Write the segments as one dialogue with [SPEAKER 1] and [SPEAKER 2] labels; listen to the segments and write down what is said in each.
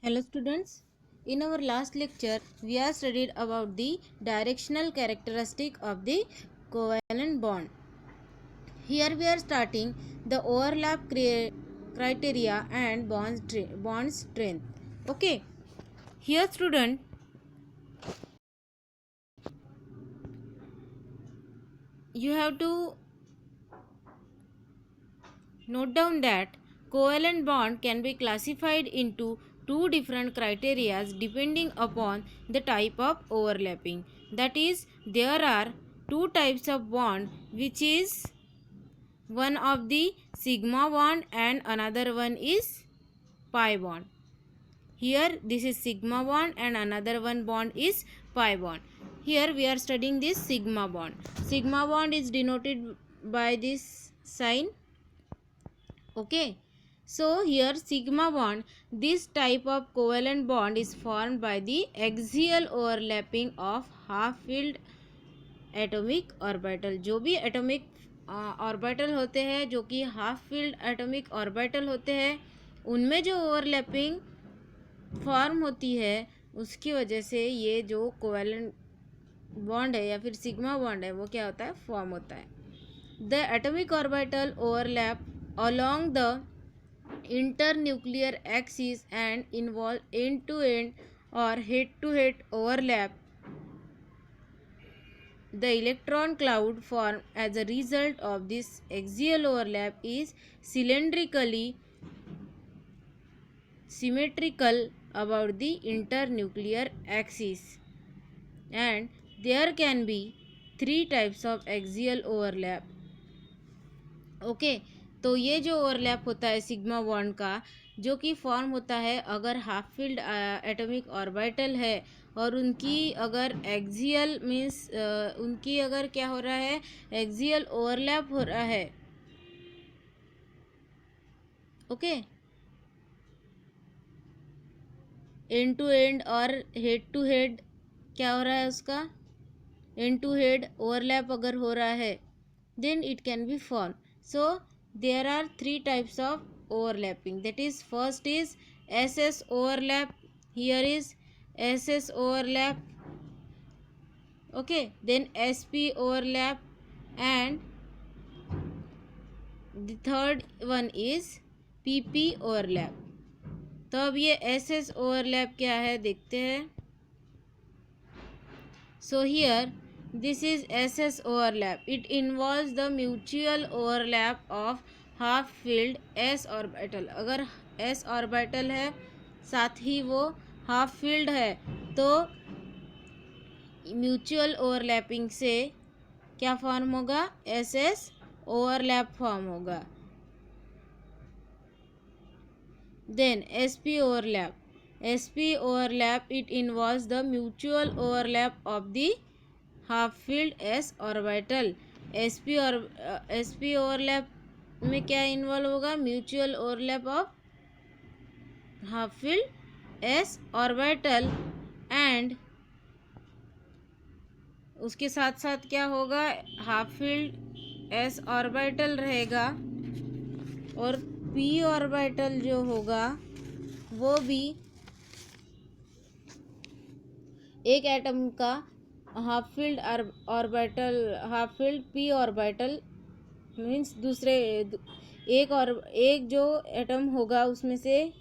[SPEAKER 1] Hello students, in our last lecture we have studied about the directional characteristic of the covalent bond. Here we are starting the overlap criteria and bond strength. Okay, here student, you have to note down that covalent bond can be classified into two different criteria depending upon the type of overlapping. That is, there are two types of bond, which is one of the sigma bond and another one is pi bond. Here this is sigma bond and another one bond is pi bond. Here we are studying this sigma bond. Sigma bond is denoted by this sign. Okay, so here sigma bond, this type of covalent bond is formed by the axial overlapping of half filled atomic orbital. जो भी atomic orbital होते हैं, जो कि half filled atomic orbital होते हैं, उनमें जो ओवरलैपिंग फॉर्म होती है, उसकी वजह से ये जो कोवेलेंट बॉन्ड है या फिर सिग्मा बॉन्ड है, वो क्या होता है, फॉर्म होता है. The atomic orbital overlap along the internuclear axis and involve end-to-end or head-to-head overlap. The electron cloud formed as a result of this axial overlap is cylindrically symmetrical about the internuclear axis, and there can be three types of axial overlap. Okay, तो ये जो overlap होता है sigma bond का, जो कि form होता है अगर हाफ फील्ड एटॉमिक ऑर्बिटल है और उनकी अगर एक्सियल मीन्स उनकी अगर क्या हो रहा है, एक्सियल ओवरलैप हो रहा है. ओके, एंड टू एंड और हेड टू हेड क्या हो रहा है उसका, एंड टू हेड ओवरलैप अगर हो रहा है, then it can be formed. So there are three types of overlapping. That is, first is SS overlap. Here is SS overlap. Okay, then SP overlap, and the third one is PP overlap. तो अब ये SS overlap क्या है देखते हैं. So here this is SS overlap. It involves the mutual overlap of half filled s orbital. अगर s orbital है साथ ही वो हाफ फील्ड है, तो म्यूचुअल ओवरलैपिंग से क्या फॉर्म होगा, SS ओवरलैप फॉर्म होगा. Then SP overlap. SP overlap, it involves the mutual overlap of the half field s orbital. SP overlap में क्या इन्वॉल्व होगा, mutual overlap of half field s orbital, and उसके साथ साथ क्या होगा, हाफ फील्ड s ऑर्बिटल रहेगा और p ऑर्बिटल जो होगा वो भी एक एटम का half filled orbital, half filled p orbital means दूसरे एक जो एटम होगा उसमें से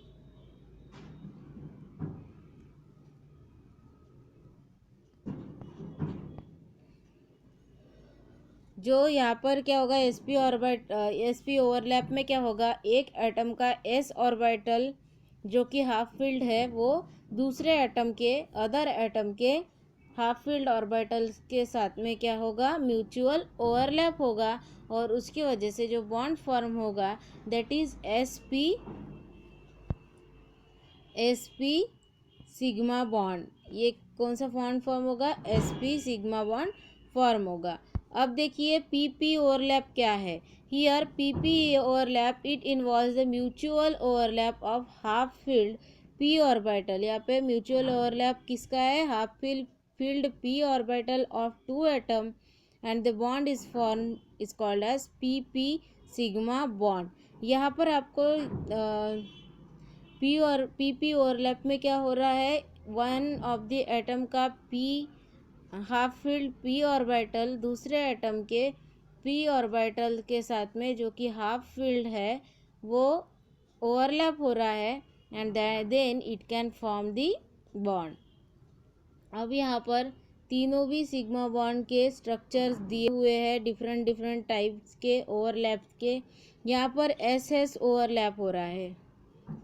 [SPEAKER 1] जो यहाँ पर क्या होगा, sp ओवरलैप में क्या होगा, एक एटम का s ऑर्बिटल जो कि हाफ फील्ड है, वो दूसरे एटम के अदर एटम के हाफ फील्ड ऑर्बिटल के साथ में क्या होगा, म्यूचुअल ओवरलैप होगा, और उसकी वजह से जो बॉन्ड फॉर्म होगा that is sp sigma bond. ये कौन सा बॉन्ड फॉर्म होगा, sp सिग्मा बॉन्ड फॉर्म होगा. अब देखिए pp ओवरलैप क्या है. Here pp overlap, it involves the mutual overlap of half filled p orbital. यहाँ पे म्यूचुअल ओवरलैप किसका है, half filled p orbital of two atom, and the bond is form is called as pp sigma bond. यहाँ पर आपको P और P overlap में क्या हो रहा है, वन ऑफ द एटम का P half field P orbital दूसरे एटम के पी ऑर्बिटल के साथ में जो कि हाफ फील्ड है वो ओवरलैप हो रहा है, and then it can form the bond. अब यहाँ पर तीनों भी सिग्मा बॉन्ड के स्ट्रक्चर्स दिए हुए हैं, डिफरेंट डिफरेंट टाइप्स के ओवरलैप के। यहाँ पर एस एस ओवरलैप हो रहा है।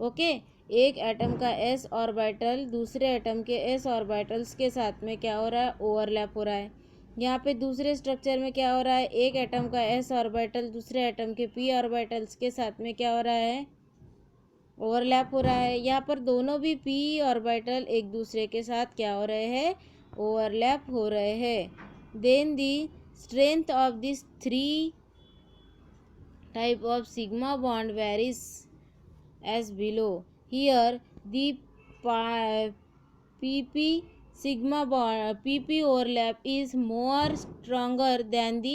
[SPEAKER 1] ओके, एक एटम का एस ऑर्बिटल दूसरे एटम के एस ऑर्बिटल्स के साथ में क्या हो रहा है, ओवरलैप हो रहा है। यहाँ पे दूसरे स्ट्रक्चर में क्या हो रहा है, एक एटम का एस ऑर्बिटल दूसरे एटम के पी ऑर्बिटल्स के साथ में क्या हो रहा है, ओवरलैप हो रहा है। यहाँ पर दोनों भी पी ऑर्बिटल एक दूसरे के साथ क्या हो रहे हैं, ओवरलैप हो रहे हैं। Then the strength of this three type of sigma bond varies as below. Here the pp sigma bond pp overlap is more stronger than the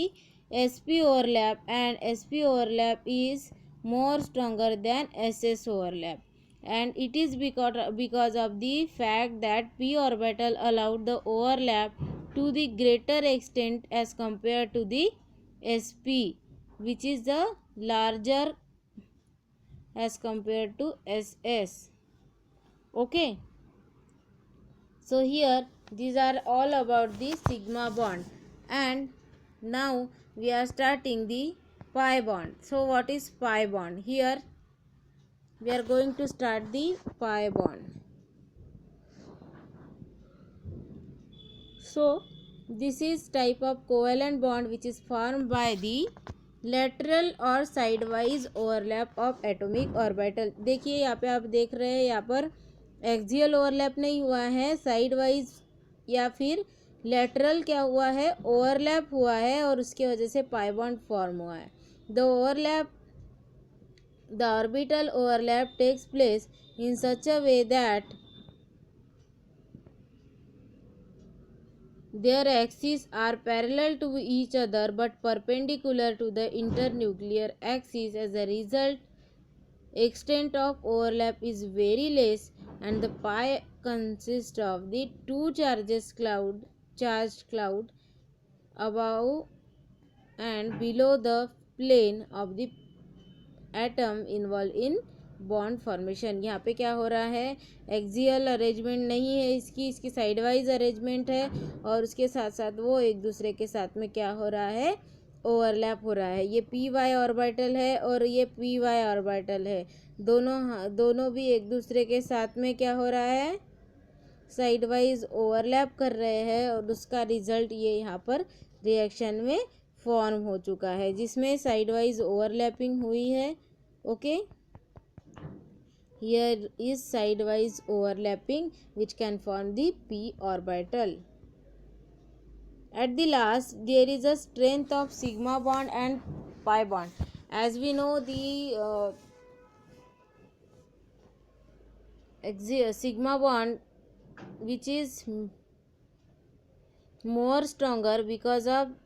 [SPEAKER 1] sp overlap, and sp overlap is more stronger than ss overlap, and it is because of the fact that p orbital allowed the overlap to the greater extent as compared to the sp, which is the larger as compared to SS. Okay, so here these are all about the sigma bond, and now we are starting the pi bond. So what is pi bond? Here we are going to start the pi bond. So this is type of covalent bond which is formed by the lateral और sideways overlap of atomic orbital. देखिए यहाँ पे आप देख रहे हैं, यहाँ पर एक्सियल ओवरलैप नहीं हुआ है, साइड वाइज या फिर लेटरल क्या हुआ है, ओवरलैप हुआ है, और उसके वजह से पाई बॉन्ड फॉर्म हुआ है। The orbital overlap takes place in such a way that their axes are parallel to each other but perpendicular to the internuclear axis. As a result, extent of overlap is very less, and the pi consists of the two charged cloud above and below the plane of the atom involved in bond formation. यहाँ पे क्या हो रहा है, axial arrangement नहीं है इसकी side wise arrangement है, और उसके साथ साथ वो एक दूसरे के साथ में क्या हो रहा है, ओवरलैप हो रहा है। ये पी वाई ऑर्बिटल है और ये पी वाई ऑर्बिटल है, दोनों भी एक दूसरे के साथ में क्या हो रहा है, साइड वाइज ओवरलैप कर रहे हैं, और उसका रिजल्ट ये यहाँ पर रिएक्शन में फॉर्म हो चुका है जिसमें साइड वाइज ओवरलैपिंग हुई है। Okay, here is sidewise overlapping which can form the p orbital. At the last there is a strength of sigma bond and pi bond. As we know, the sigma bond which is more stronger because of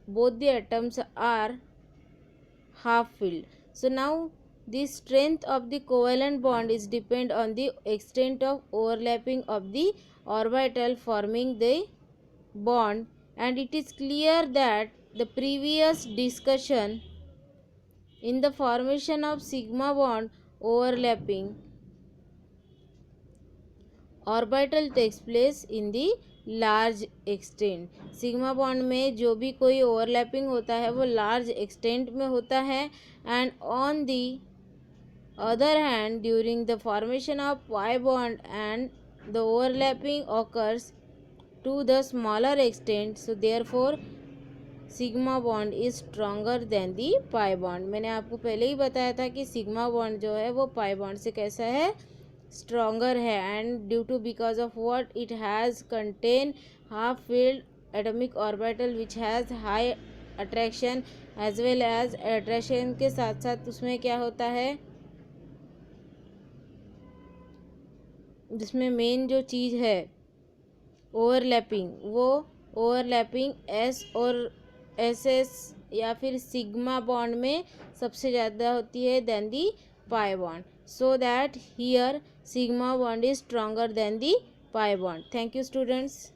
[SPEAKER 1] both the atoms are half filled. So now the strength of the covalent bond is depend on the extent of overlapping of the orbital forming the bond, and it is clear that the previous discussion in the formation of sigma bond overlapping orbital takes place in the large extent. Sigma bond में जो भी कोई overlapping होता है वो large extent में होता है, and on the other hand during the formation of pi bond and the overlapping occurs to the smaller extent, so therefore sigma bond is stronger than the pi bond. मैंने आपको पहले ही बताया था कि sigma bond जो है वो pi bond से कैसा है, स्ट्रॉन्गर है, and due to because of what it has contain half filled atomic orbital which has high attraction as well as attraction के साथ साथ उसमें क्या होता है, जिसमें मेन जो चीज़ है ओवरलैपिंग, वो ओवरलैपिंग एस और एस या फिर सिग्मा बॉन्ड में सबसे ज़्यादा होती है then the pi bond. so that here sigma bond is stronger than the pi bond. Thank you students.